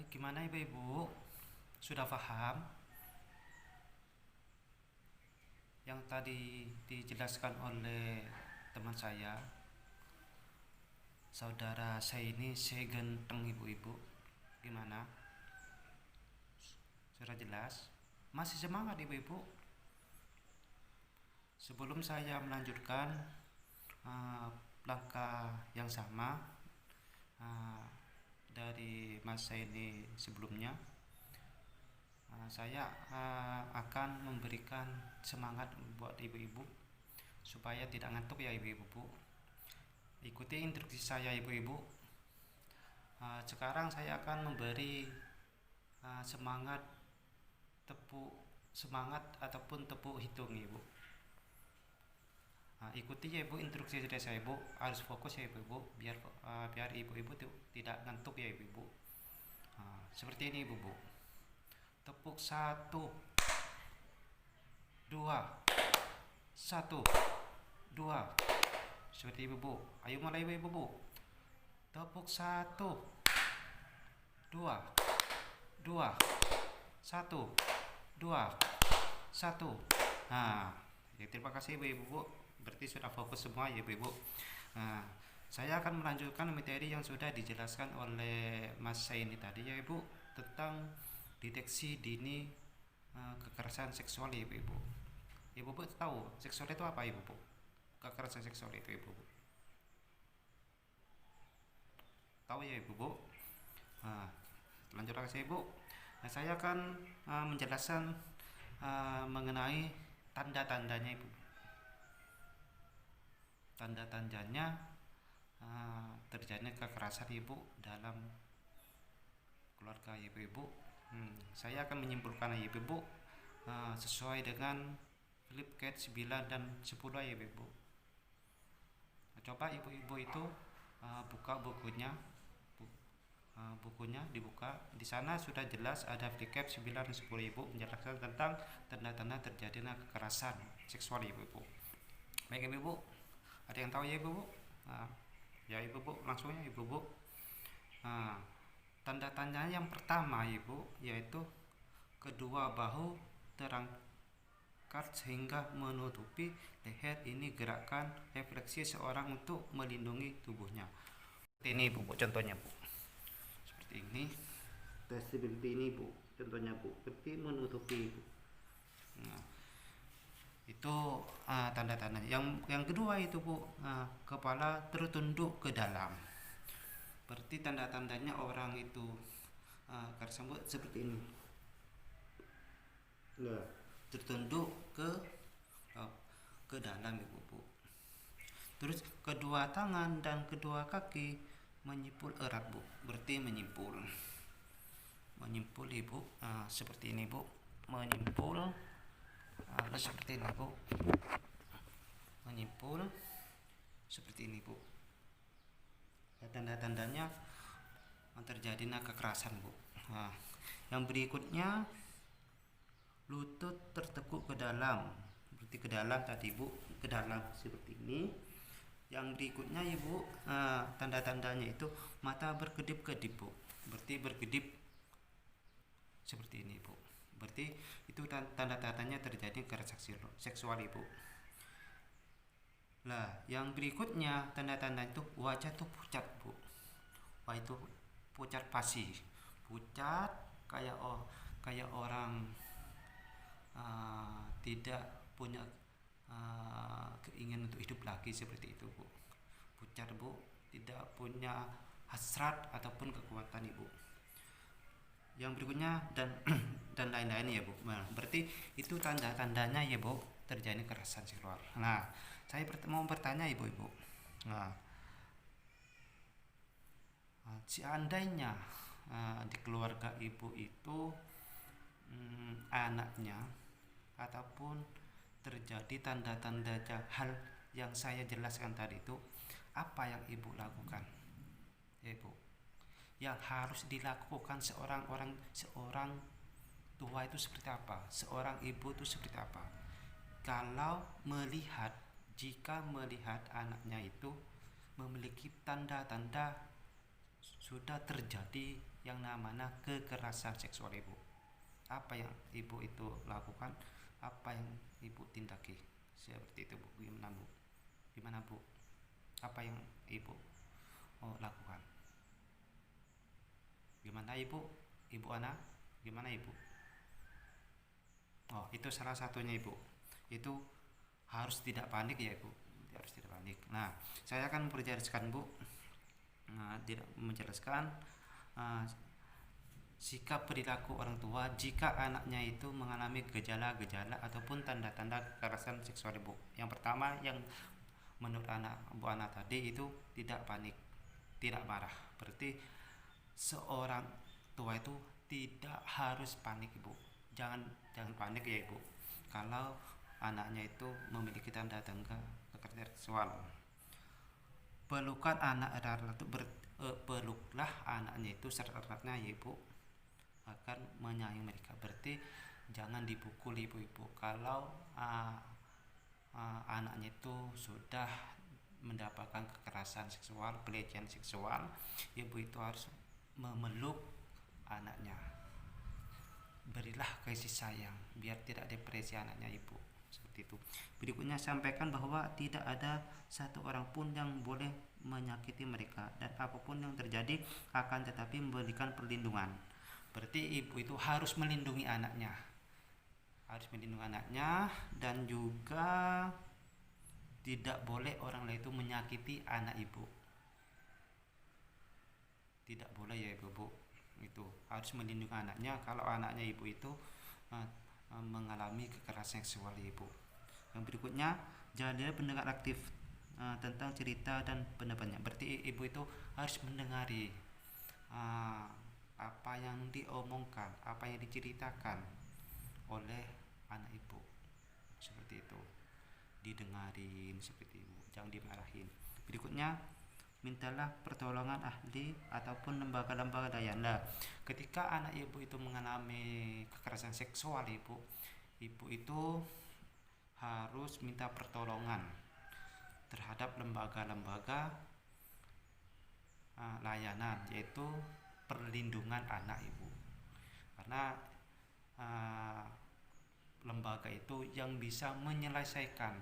Gimana ibu-ibu? Sudah paham yang tadi dijelaskan oleh teman saya? Saudara saya ini saya ganteng ibu-ibu. Gimana? Sudah jelas? Masih semangat ibu-ibu? Sebelum saya melanjutkan uh, langkah yang sama uh, dari masa ini sebelumnya, saya akan memberikan semangat buat ibu-ibu supaya tidak ngantuk ya ibu-ibu. Ikuti instruksi saya ibu-ibu. Sekarang saya akan memberi semangat tepuk semangat ataupun tepuk hitung ibu. Ikuti ya ibu instruksi dari saya ibu, harus fokus ya ibu-ibu biar ibu-ibu tidak ngantuk ya ibu-ibu. Seperti ini ibu-ibu. Tepuk 1 2 1 2. Seperti ibu-ibu. Ayo mulai ibu-ibu. Tepuk 1 2 2 1 2 1. Ya, terima kasih ibu-ibu. Berarti sudah fokus semua ya ibu-ibu. Saya akan melanjutkan materi yang sudah dijelaskan oleh Mas Saini tadi ya ibu, tentang deteksi dini kekerasan seksual ya ibu-ibu. Ibu-ibu tahu seksual itu apa ibu-ibu? Kekerasan seksual itu ibu-ibu tahu ya ibu-ibu? Lanjut lagi ibu. Saya akan menjelaskan mengenai tanda-tandanya ibu. Tanda-tandanya terjadinya kekerasan ibu dalam keluarga ibu-ibu. Saya akan menyimpulkan ibu-ibu sesuai dengan Flipkart 9 dan 10 ya ibu-ibu. Coba ibu-ibu itu buka bukunya, dibuka. Di sana sudah jelas ada Flipkart 9 dan 10 ibu, menjelaskan tentang tanda-tanda terjadinya kekerasan seksual ibu-ibu. Baik ibu-ibu, ada yang tahu ya ibu-ibu? Ya ibu-ibu, langsung ya ibu-ibu. Tanda-tanda yang pertama ibu, yaitu kedua bahu terangkat sehingga menutupi leher. Ini gerakan refleksi seorang untuk melindungi tubuhnya. Seperti ini ibu, contohnya bu. Seperti ini bu, contohnya bu. Seperti menutupi ibu. Itu tanda-tanda. Yang kedua itu bu, kepala tertunduk ke dalam. Berarti tanda-tandanya orang itu tersebut seperti ini. Tertunduk ke dalam ibu-ibu. Terus kedua tangan dan kedua kaki menyimpul erat bu. Berarti menyimpul ibu. Seperti ini bu. Menyimpul. Seperti ini bu. Menyimpul. Seperti ini bu. Tanda-tandanya terjadinya kekerasan bu. Yang berikutnya lutut tertekuk ke dalam. Berarti ke dalam tadi bu, ke dalam seperti ini. Yang berikutnya ibu, tanda-tandanya itu mata berkedip-kedip bu. Berarti berkedip seperti ini bu. Berarti itu tanda-tandanya terjadi kekerasan seksual ibu. Nah, yang berikutnya tanda-tanda itu wajah tuh pucat bu. Wah itu pucat pasi, pucat kayak orang tidak punya keinginan untuk hidup lagi, seperti itu bu. Pucat bu, tidak punya hasrat ataupun kekuatan ibu. Yang berikutnya dan lain-lain ya bu. Nah, berarti itu tanda-tandanya ya bu, terjadi kekerasan seksual. Nah, saya mau bertanya ibu-ibu. Seandainya di keluarga ibu itu anaknya ataupun terjadi tanda-tanda hal yang saya jelaskan tadi itu, apa yang ibu lakukan ya ibu? Yang harus dilakukan seorang tua itu seperti apa? Seorang ibu itu seperti apa? Kalau jika melihat anaknya itu memiliki tanda-tanda sudah terjadi yang namanya kekerasan seksual ibu. Apa yang ibu itu lakukan, apa yang ibu tindaki seperti itu bu? Gimana bu, apa yang ibu lakukan? Gimana ibu Ana, gimana ibu? Itu salah satunya ibu, itu harus tidak panik ya ibu, harus tidak panik. Nah, saya akan memperjelaskan bu, tidak menjelaskan sikap perilaku orang tua jika anaknya itu mengalami gejala-gejala ataupun tanda-tanda kekerasan seksual ibu. Yang pertama, yang menurut Bu Ana tadi itu tidak panik, tidak marah. Berarti seorang tua itu tidak harus panik ibu. Jangan panik ya ibu, kalau anaknya itu memiliki tanda-tanda kekerasan seksual. Pelukkan anak peluklah anaknya itu serat-eratnya ya ibu, akan menyayangi mereka. Berarti jangan dipukul ibu-ibu. Kalau anaknya itu sudah mendapatkan kekerasan seksual, pelecehan seksual, ibu itu harus memeluk anaknya. Berilah kasih sayang biar tidak depresi anaknya ibu, seperti itu. Berikutnya sampaikan bahwa tidak ada satu orang pun yang boleh menyakiti mereka, dan apapun yang terjadi akan tetapi memberikan perlindungan. Berarti ibu itu harus melindungi anaknya, dan juga tidak boleh orang lain itu menyakiti anak ibu. Tidak boleh ya ibu, itu harus melindungi anaknya kalau anaknya ibu itu mengalami kekerasan seksual ibu. Yang berikutnya, jadi pendengar aktif tentang cerita dan pendapatnya. Berarti ibu itu harus mendengari apa yang diomongkan, apa yang diceritakan oleh anak ibu, seperti itu. Didengarin seperti itu, jangan dimarahin. Berikutnya, mintalah pertolongan ahli ataupun lembaga-lembaga daya. Ketika anak ibu itu mengalami kekerasan seksual ibu itu harus minta pertolongan terhadap lembaga-lembaga layanan, yaitu perlindungan anak ibu. Karena lembaga itu yang bisa menyelesaikan,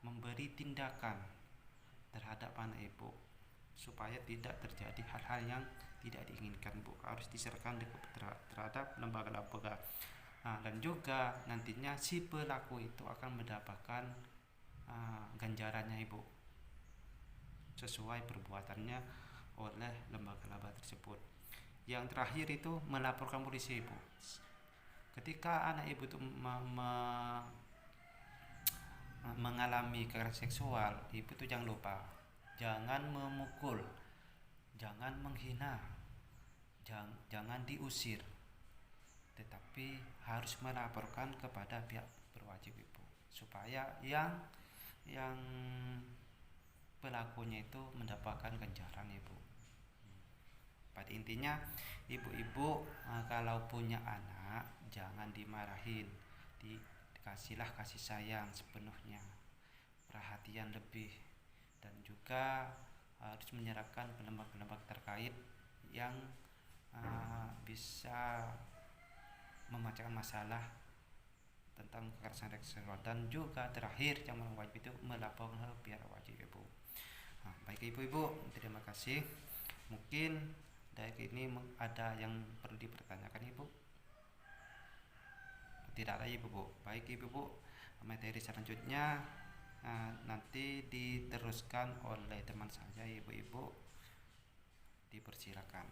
memberi tindakan terhadap anak ibu supaya tidak terjadi hal-hal yang tidak diinginkan bu. Harus diserahkan terhadap lembaga-lembaga. Dan juga nantinya si pelaku itu akan mendapatkan ganjarannya ibu sesuai perbuatannya oleh lembaga-lembaga tersebut. Yang terakhir itu melaporkan polisi ibu. Ketika anak ibu itu mengalami kekerasan seksual, ibu itu jangan lupa, jangan memukul, jangan menghina, jangan diusir, tetapi harus melaporkan kepada pihak berwajib ibu, supaya yang pelakunya itu mendapatkan ganjaran ibu. Pada intinya, ibu-ibu kalau punya anak jangan dimarahin, dikasihlah kasih sayang sepenuhnya, perhatian lebih, dan juga harus menyerahkan ke lembaga-lembaga terkait yang bisa memecahkan masalah tentang kekerasan seksual. Dan juga terakhir yang wajib itu melaporkan ke pihak wajib ibu. Baik ibu-ibu, terima kasih. Mungkin dari ini ada yang perlu dipertanyakan ibu? Tidak ada ibu-ibu. Baik ibu-ibu, materi selanjutnya nanti diteruskan oleh teman saya ibu-ibu, dipersilakan.